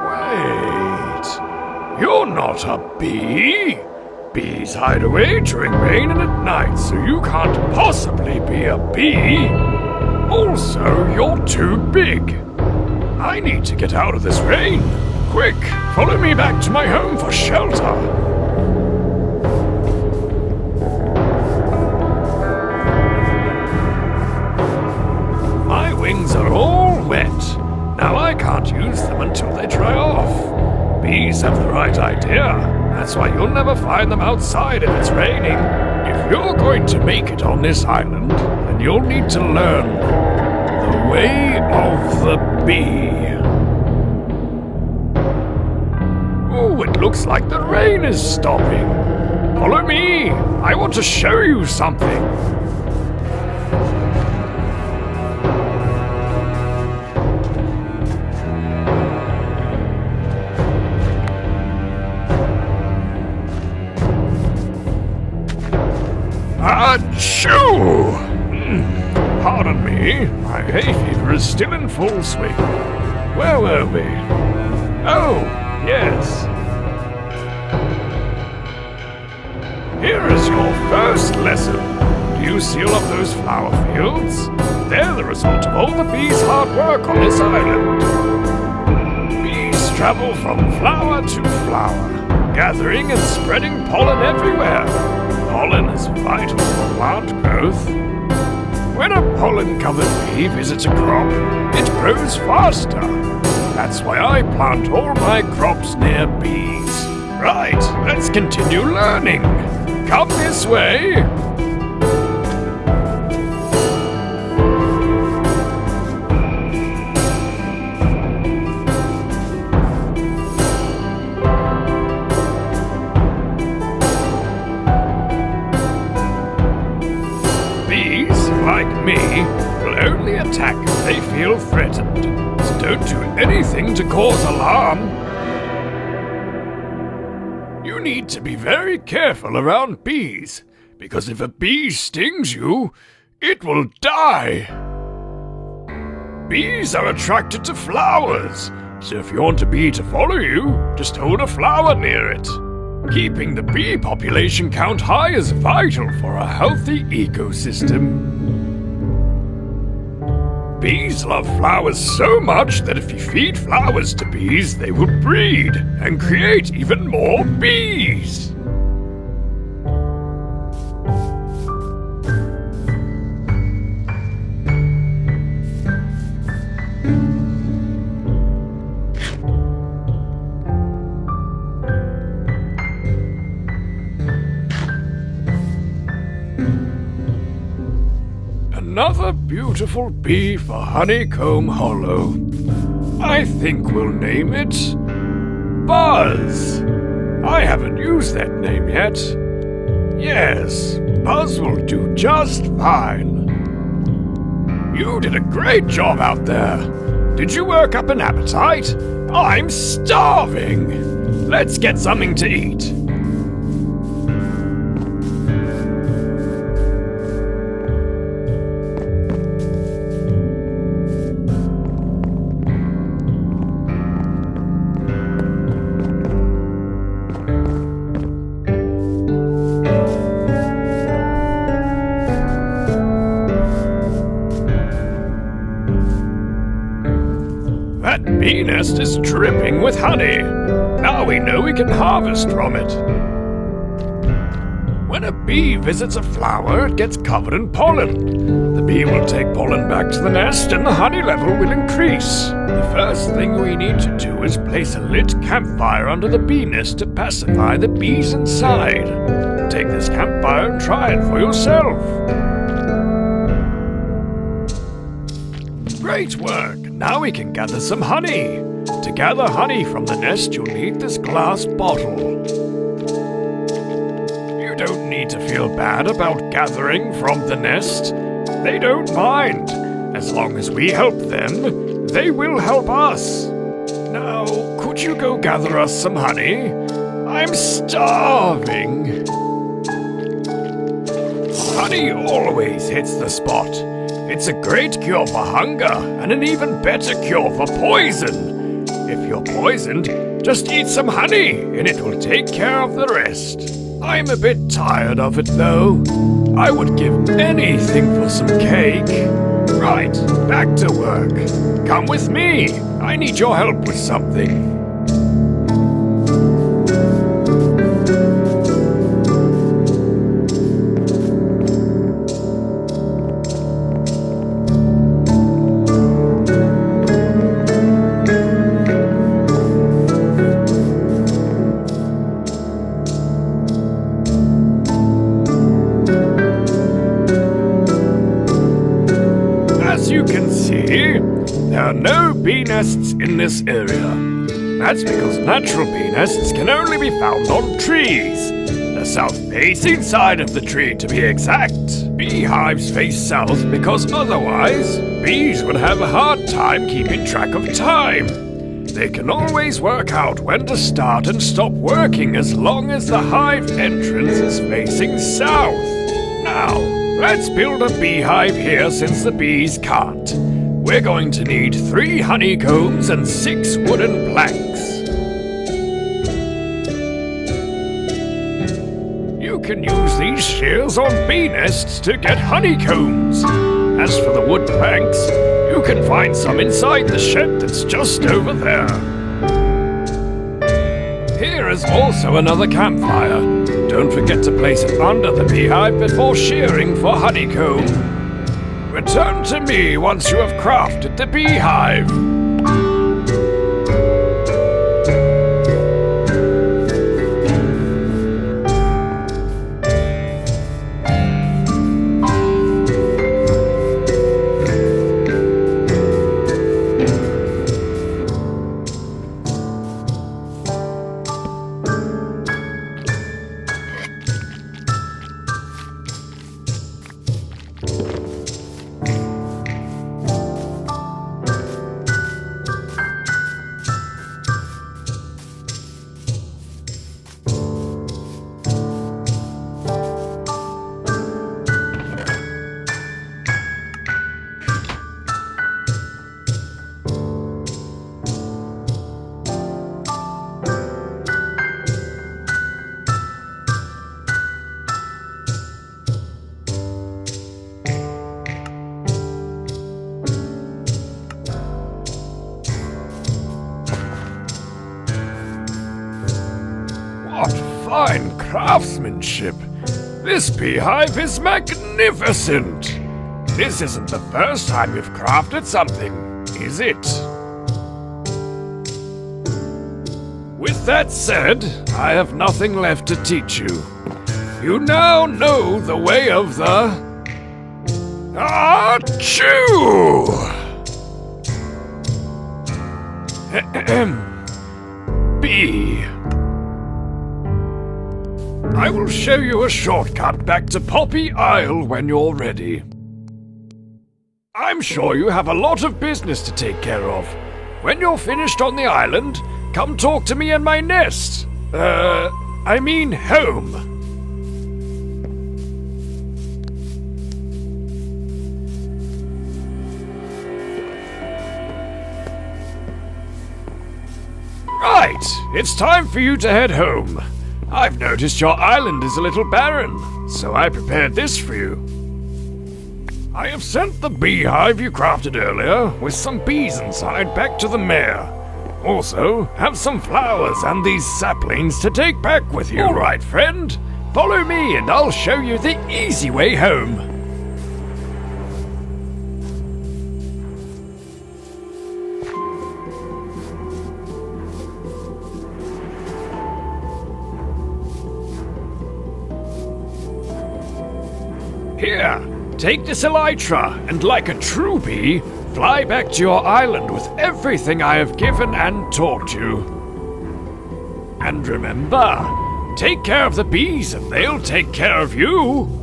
Wait, you're not a bee. Bees hide away during rain and at night, so you can't possibly be a bee. Also, you're too big. I need to get out of this rain. Quick, follow me back to my home for shelter. My wings are all wet. Now I can't use them until they dry off. Bees have the right idea. That's why you'll never find them outside if it's raining. If you're going to make it on this island, then you'll need to learn the way of the bee. Oh, it looks like the rain is stopping. Follow me. I want to show you something. Achoo! Pardon me, my hay fever is still in full swing. Where were we? Oh, yes. Here is your first lesson. Do you seal up those flower fields? They're the result of all the bees' hard work on this island. Bees travel from flower to flower, gathering and spreading pollen everywhere. Pollen is vital for plant growth. When a pollen-covered bee visits a crop, it grows faster. That's why I plant all my crops near bees. Right, let's continue learning. Come this way. Like me, will only attack if they feel threatened, so don't do anything to cause alarm. You need to be very careful around bees, because if a bee stings you, it will die. Bees are attracted to flowers, so if you want a bee to follow you, just hold a flower near it. Keeping the bee population count high is vital for a healthy ecosystem. Bees love flowers so much that if you feed flowers to bees, they will breed and create even more bees. Another beautiful bee for Honeycomb Hollow. I think we'll name it Buzz. I haven't used that name yet. Yes, Buzz will do just fine. You did a great job out there. Did you work up an appetite? I'm starving. Let's get something to eat. That bee nest is dripping with honey. Now we know we can harvest from it. When a bee visits a flower, it gets covered in pollen. The bee will take pollen back to the nest and the honey level will increase. The first thing we need to do is place a lit campfire under the bee nest to pacify the bees inside. Take this campfire and try it for yourself. Great work! Now we can gather some honey. To gather honey from the nest, you'll need this glass bottle. You don't need to feel bad about gathering from the nest. They don't mind. As long as we help them, they will help us. Now, could you go gather us some honey? I'm starving. Honey always hits the spot. It's a great cure for hunger and an even better cure for poison. If you're poisoned, just eat some honey and it will take care of the rest. I'm a bit tired of it though. I would give anything for some cake. Right, back to work. Come with me. I need your help with something. As you can see, there are no bee nests in this area. That's because natural bee nests can only be found on trees. The south-facing side of the tree, to be exact. Beehives face south because otherwise, bees would have a hard time keeping track of time. They can always work out when to start and stop working as long as the hive entrance is facing south. Now, let's build a beehive here since the bees can't. We're going to need 3 honeycombs and 6 wooden planks. You can use these shears on bee nests to get honeycombs. As for the wood planks, you can find some inside the shed that's just over there. Here is also another campfire. Don't forget to place it under the beehive before shearing for honeycomb. Return to me once you have crafted the beehive. What fine craftsmanship! This beehive is magnificent! This isn't the first time you've crafted something, is it? With that said, I have nothing left to teach you. You now know the way of the... Achoo! Bee. I will show you a shortcut back to Poppy Isle when you're ready. I'm sure you have a lot of business to take care of. When you're finished on the island, come talk to me in my nest. I mean home. Right, it's time for you to head home. I've noticed your island is a little barren, so I prepared this for you. I have sent the beehive you crafted earlier with some bees inside back to the mayor. Also, have some flowers and these saplings to take back with you. All right, friend. Follow me and I'll show you the easy way home. Here, take this elytra, and like a true bee, fly back to your island with everything I have given and taught you. And remember, take care of the bees and they'll take care of you.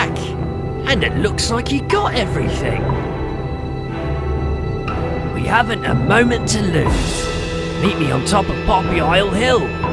back! And it looks like you got everything. We haven't a moment to lose. Meet me on top of Poppy Isle Hill.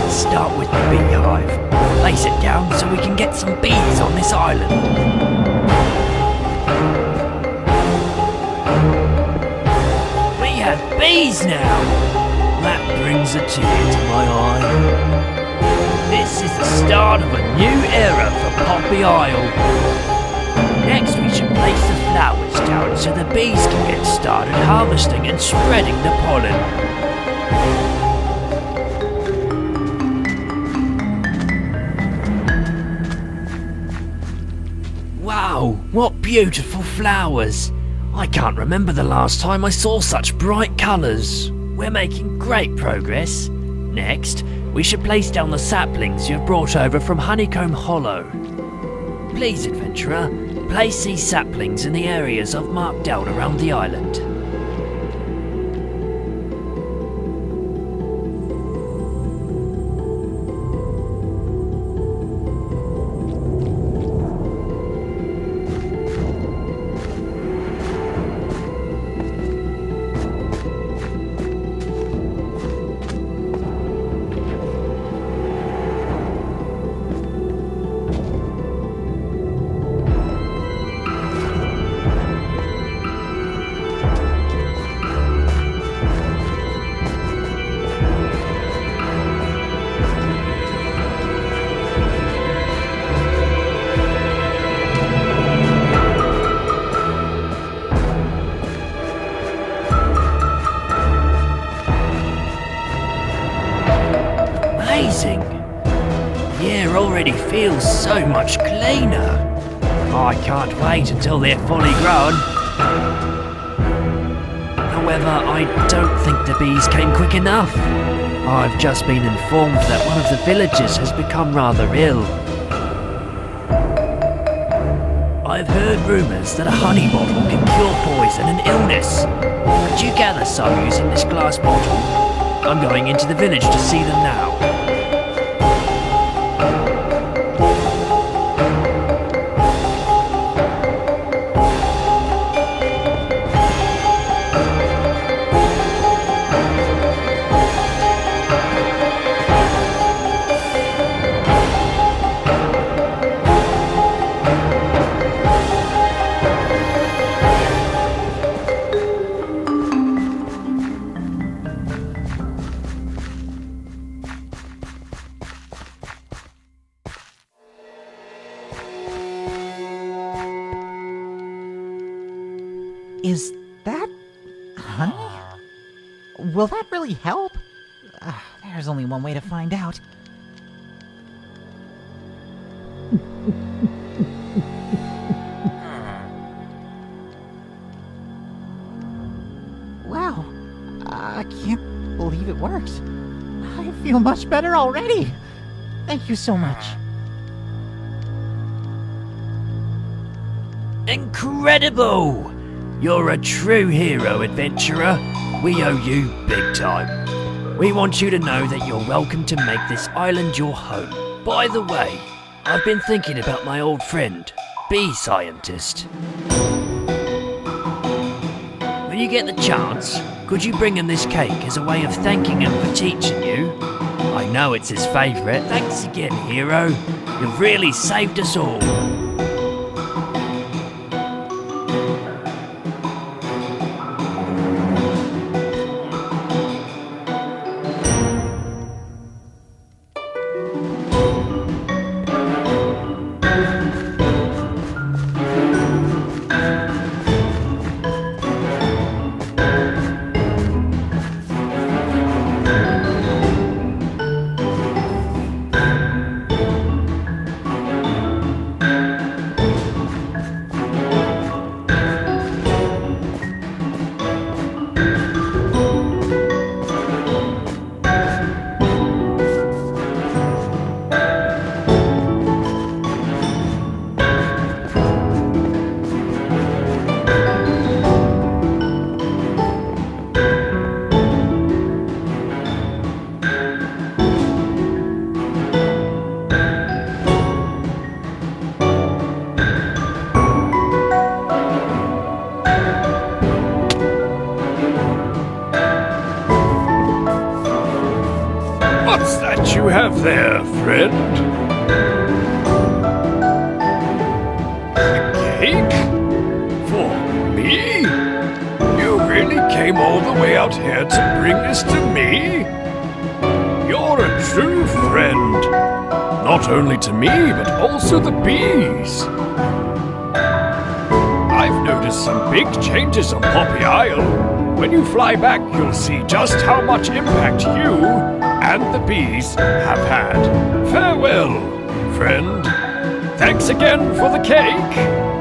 Start with the beehive. Place it down so we can get some bees on this island. We have bees now! That brings a tear to my eye. This is the start of a new era for Poppy Isle. Next we should place the flowers down so the bees can get started harvesting and spreading the pollen. Wow, what beautiful flowers! I can't remember the last time I saw such bright colours. We're making great progress. Next, we should place down the saplings you've brought over from Honeycomb Hollow. Please, adventurer, place these saplings in the areas I've marked out around the island. Amazing! The air already feels so much cleaner. I can't wait until they're fully grown. However, I don't think the bees came quick enough. I've just been informed that one of the villagers has become rather ill. I've heard rumours that a honey bottle can cure poison and illness. Could you gather some using this glass bottle? I'm going into the village to see them now. Is that honey? Will that really help? There's only one way to find out. Wow, I can't believe it worked. I feel much better already. Thank you so much. Incredible! You're a true hero, adventurer. We owe you big time. We want you to know that you're welcome to make this island your home. By the way, I've been thinking about my old friend, Bee Scientist. When you get the chance, could you bring him this cake as a way of thanking him for teaching you? I know it's his favourite. Thanks again, hero. You've really saved us all. you have there, friend? A cake? For me? You really came all the way out here to bring this to me? You're a true friend. Not only to me, but also the bees. I've noticed some big changes on Poppy Isle. When you fly back, you'll see just how much impact you and the bees have had. Farewell, friend. Thanks again for the cake.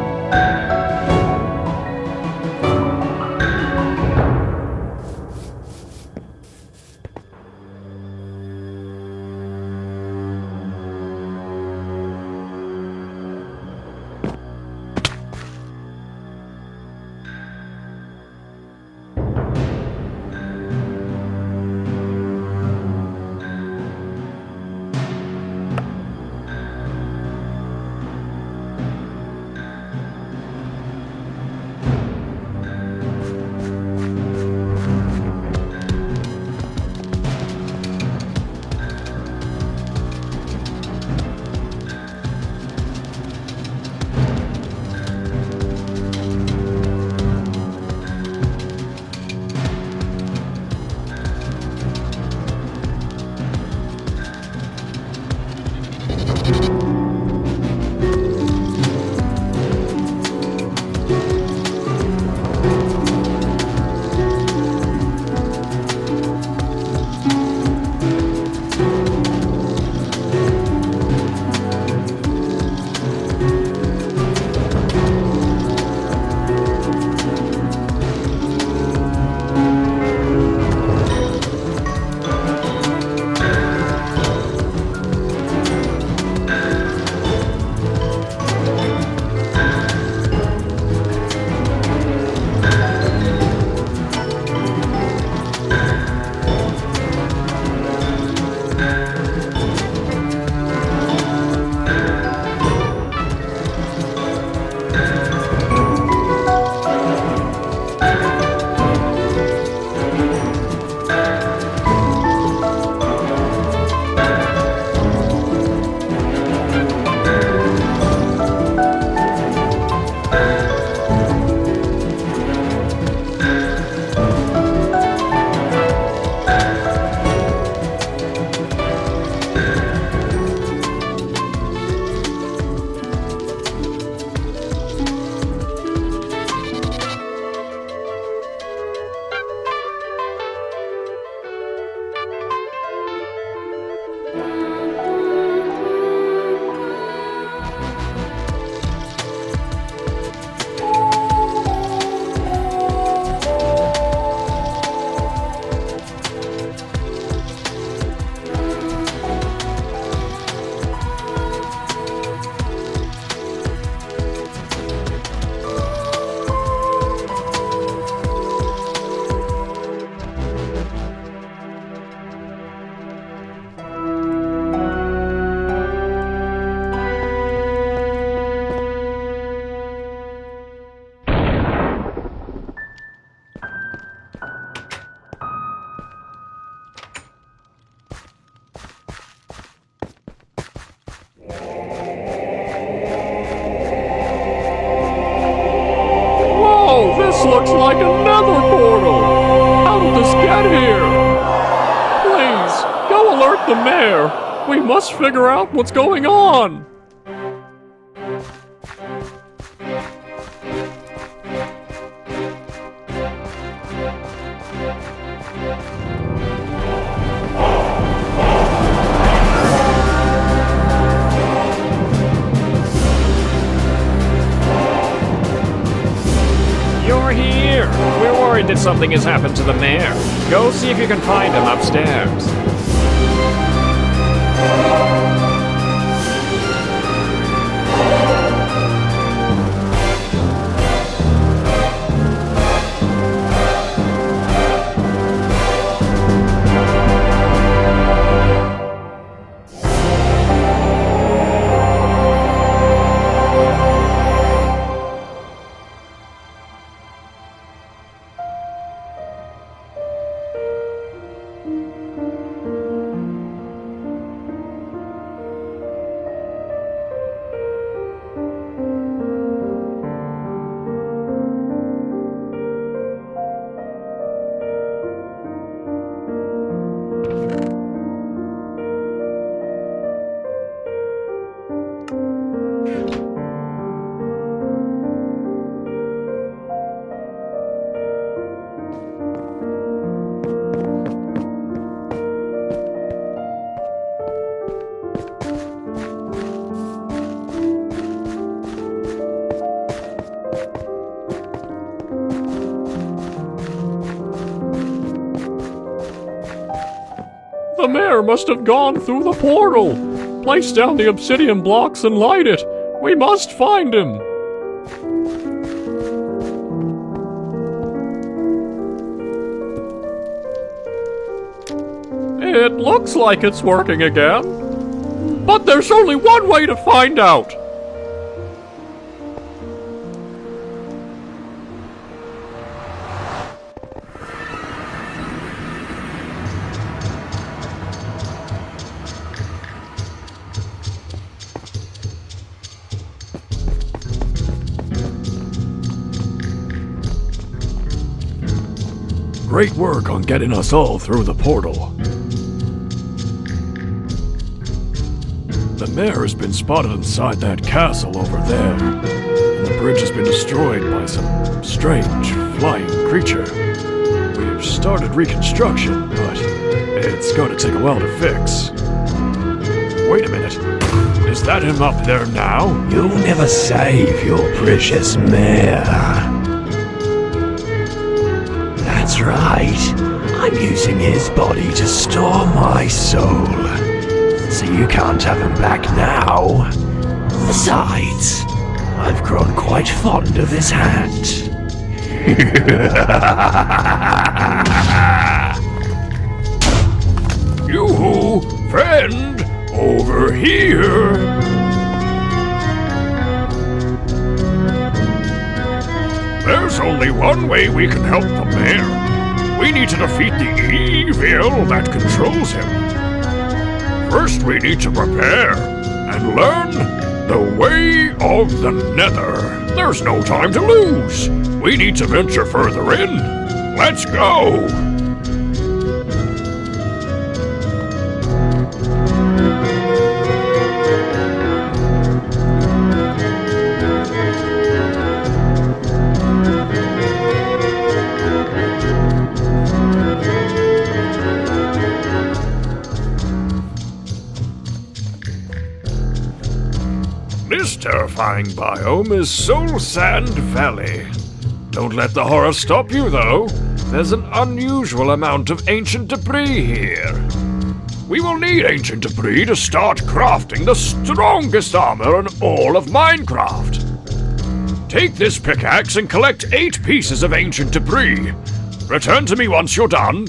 Looks like a nether portal! How did this get here? Please, go alert the mayor! We must figure out what's going on! You're here! We're worried that something has happened to the mayor. Go see if you can find him upstairs. mayor must have gone through the portal. Place down the obsidian blocks and light it. We must find him. It looks like it's working again. But there's only one way to find out. Great work on getting us all through the portal. The mayor has been spotted inside that castle over there. And the bridge has been destroyed by some strange flying creature. We've started reconstruction, but it's going to take a while to fix. Wait a minute. Is that him up there now? You'll never save your precious mayor. That's right. I'm using his body to store my soul. So you can't have him back now. Besides, I've grown quite fond of his hat. You, friend, over here. There's only one way we can help the mayor. We need to defeat the evil that controls him. First, we need to prepare and learn the way of the Nether. There's no time to lose. We need to venture further in. Let's go! This terrifying biome is Soul Sand Valley. Don't let the horror stop you, though. There's an unusual amount of ancient debris here. We will need ancient debris to start crafting the strongest armor in all of Minecraft. Take this pickaxe and collect 8 pieces of ancient debris. Return to me once you're done.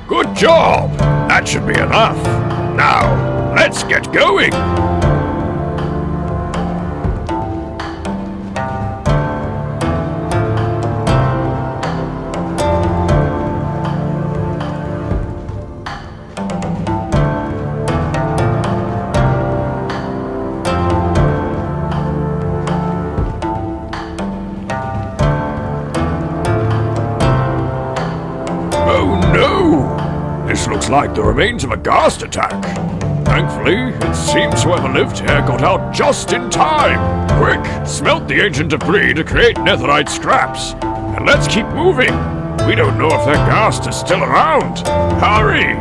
Good job! That should be enough. Now, let's get going! like the remains of a ghast attack. Thankfully, it seems whoever lived here got out just in time. Quick, smelt the ancient debris to create netherite scraps. And let's keep moving. We don't know if that ghast is still around. Hurry!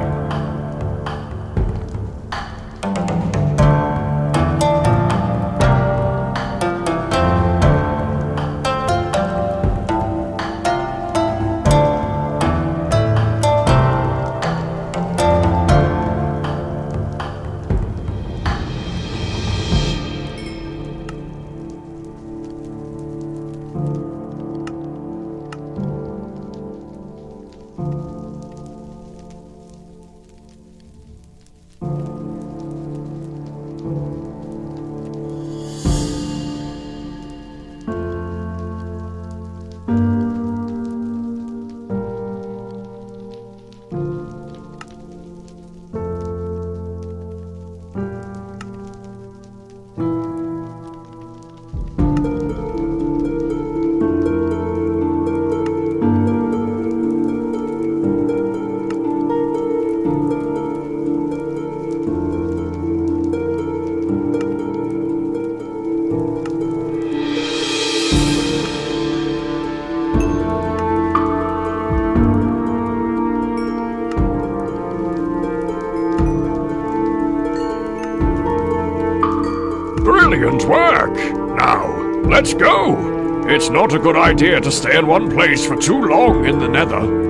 Brilliant work! Now, let's go! It's not a good idea to stay in one place for too long in the Nether.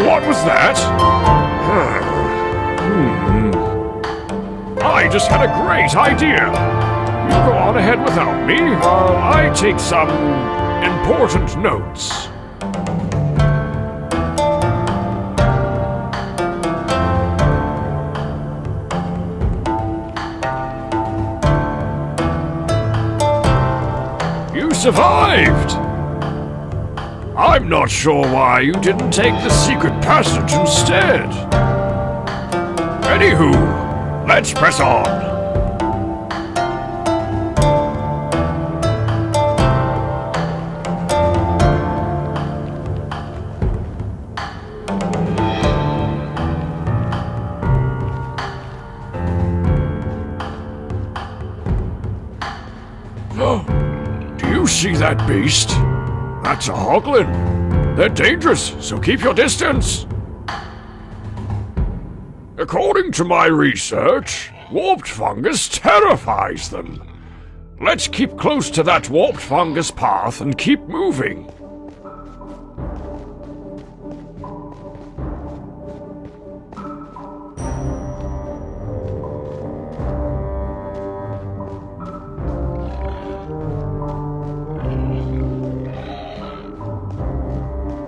What was that? I just had a great idea. You go on ahead without me while I take some important notes. You survived! I'm not sure why you didn't take the secret passage instead. Anywho, let's press on. Do you see that beast? That's a hoglin. They're dangerous, so keep your distance. According to my research, warped fungus terrifies them. Let's keep close to that warped fungus path and keep moving.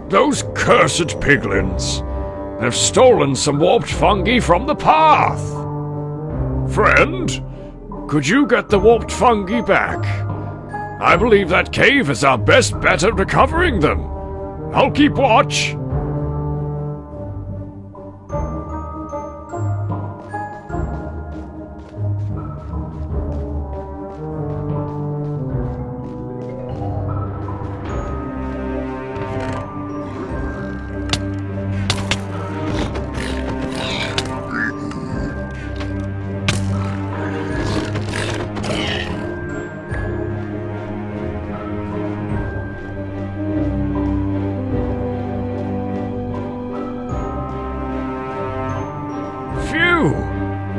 Those cursed piglins. They've stolen some warped fungi from the path. Friend, could you get the warped fungi back? I believe that cave is our best bet at recovering them. I'll keep watch.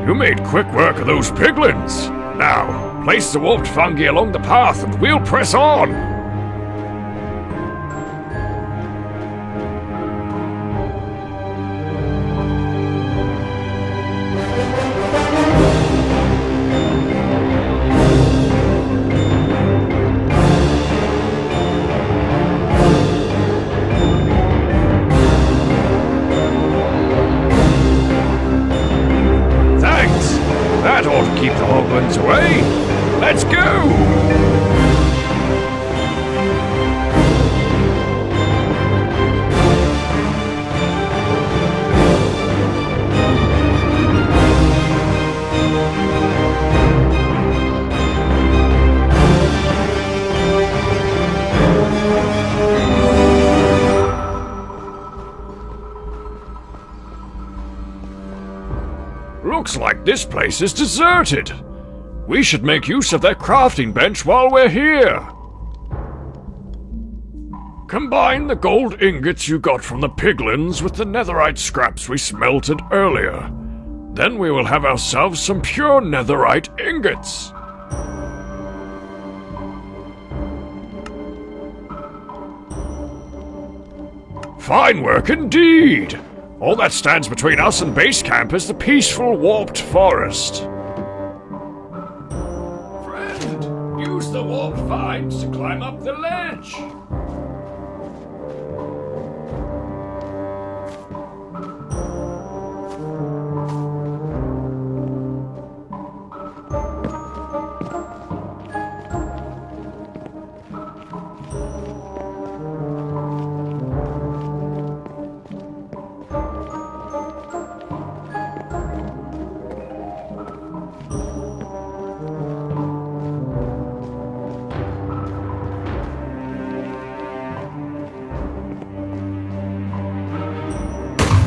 You made quick work of those piglins. Now, place the warped fungi along the path and we'll press on. keep the hoglins away. Let's go! Looks like this place is deserted. We should make use of that crafting bench while we're here. Combine the gold ingots you got from the piglins with the netherite scraps we smelted earlier. Then we will have ourselves some pure netherite ingots. Fine work indeed! All that stands between us and base camp is the peaceful, warped forest. Friend, use the warped vines to climb up the ledge.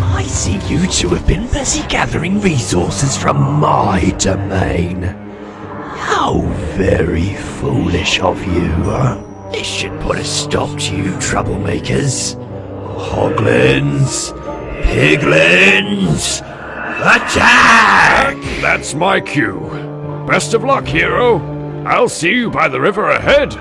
I see you two have been busy gathering resources from my domain. How very foolish of you. This should put a stop to you troublemakers. Hoglins! Piglins! Attack! That's my cue. Best of luck, hero. I'll see you by the river ahead.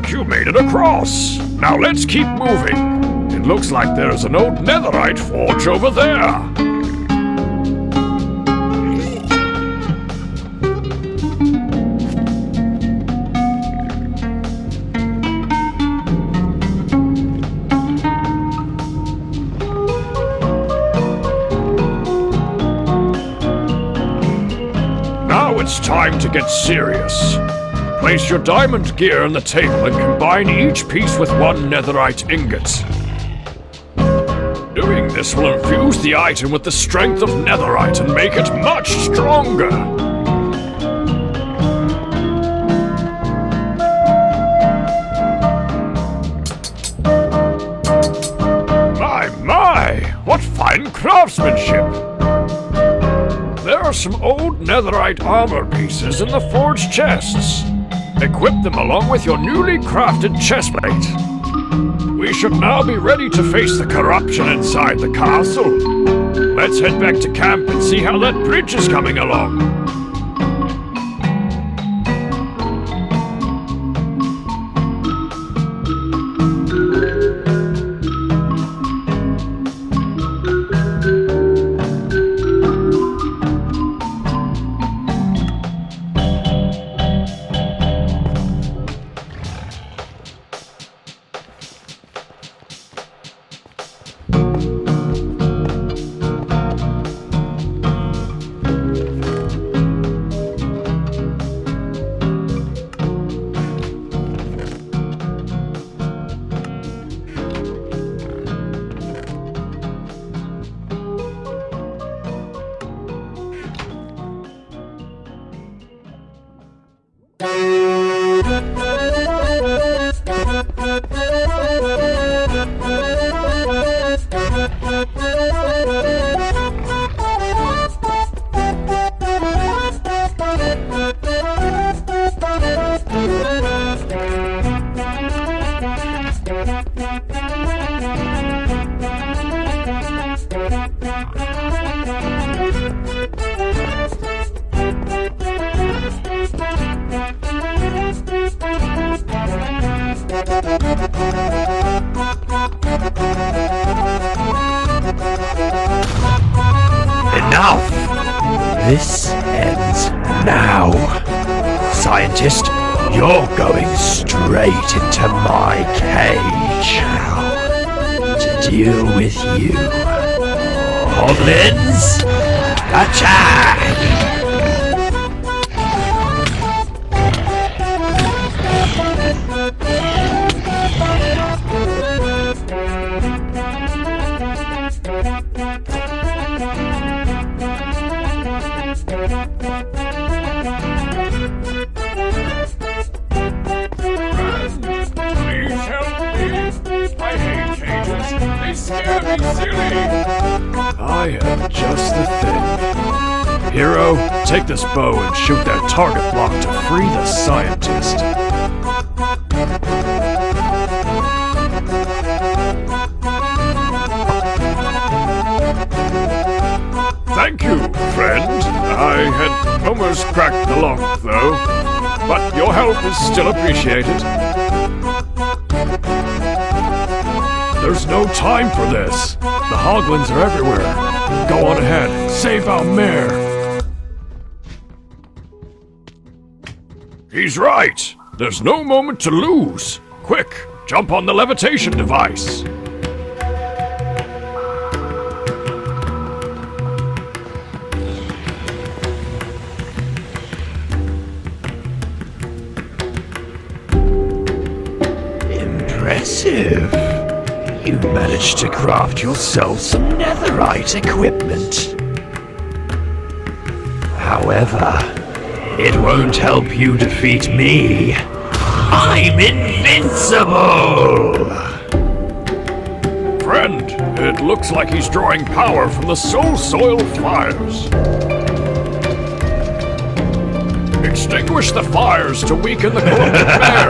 You made it across. Now let's keep moving. It looks like there's an old netherite forge over there. Now it's time to get serious. Place your diamond gear on the table and combine each piece with one netherite ingot. Doing this will infuse the item with the strength of netherite and make it much stronger. craftsmanship. There are some old netherite armor pieces in the forge chests. Equip them along with your newly crafted chestplate. We should now be ready to face the corruption inside the castle. Let's head back to camp and see how that bridge is coming along. Enough! This ends now. Scientist, you're going straight into my cage to deal with you. Goblins, attack! Please help me. I hate cages. They scare me silly. I am just the thing. Hero, take this bow and shoot that target block to free the scientist. Thank you, friend. I had almost cracked the lock, though. But your help is still appreciated. There's no time for this. The hoglins are everywhere. Go on ahead. Save our mare. He's right. There's no moment to lose. Quick, jump on the levitation device. Impressive. You managed to craft yourself some netherite equipment. However, it won't help you defeat me. I'm invincible! Friend, it looks like he's drawing power from the soul soil fires. Extinguish the fires to weaken the corrupted bear.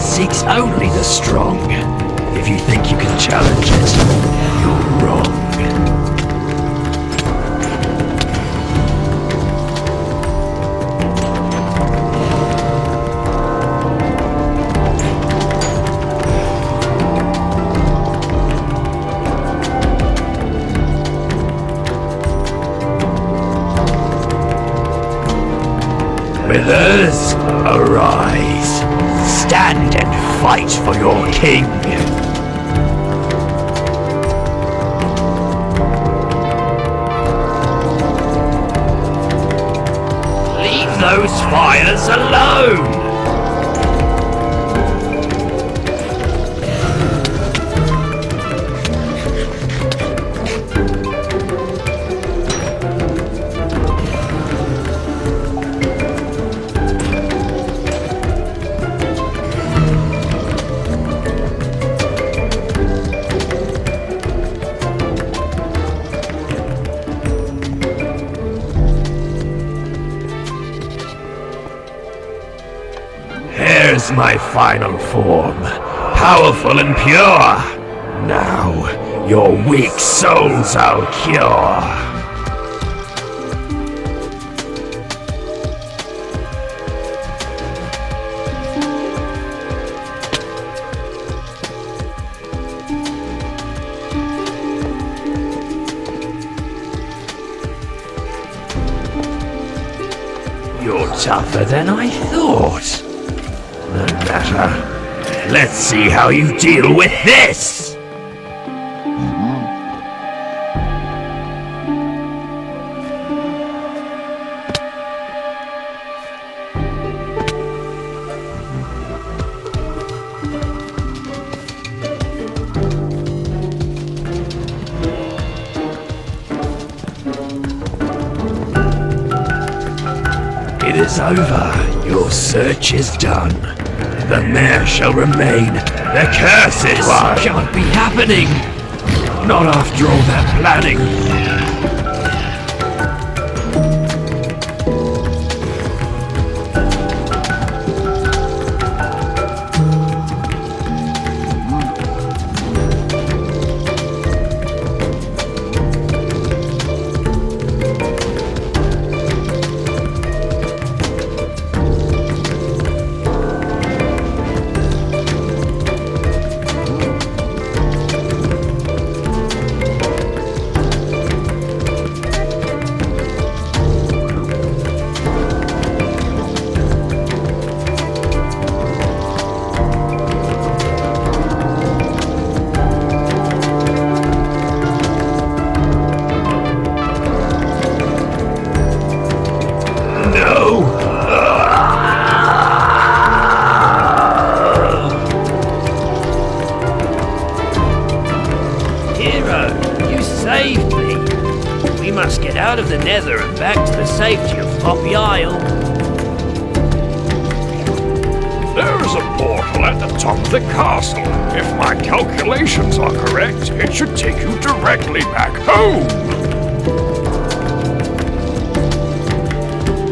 Seeks only the strong. If you think you can challenge it, you're wrong. Withers, arise. Stand and fight for your king. Leave those fires alone. my final form, powerful and pure. Now, your weak souls I'll cure. You're tougher than I thought. No matter. Let's see how you deal with this! It is over. Your search is done. The mayor shall remain. The curse is one. Can't be happening! Not after all that planning. Saved me. We must get out of the Nether and back to the safety of Floppy Isle. There's a portal at the top of the castle. If my calculations are correct, it should take you directly back home.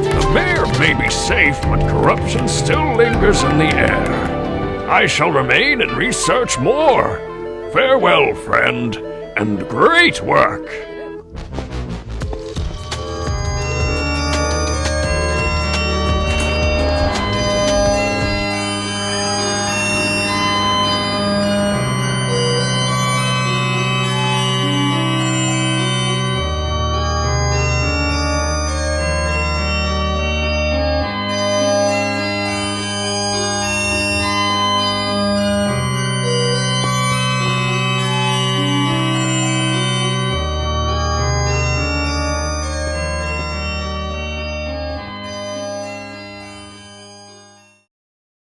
The mayor may be safe, but corruption still lingers in the air. I shall remain and research more. Farewell, friend, and great work.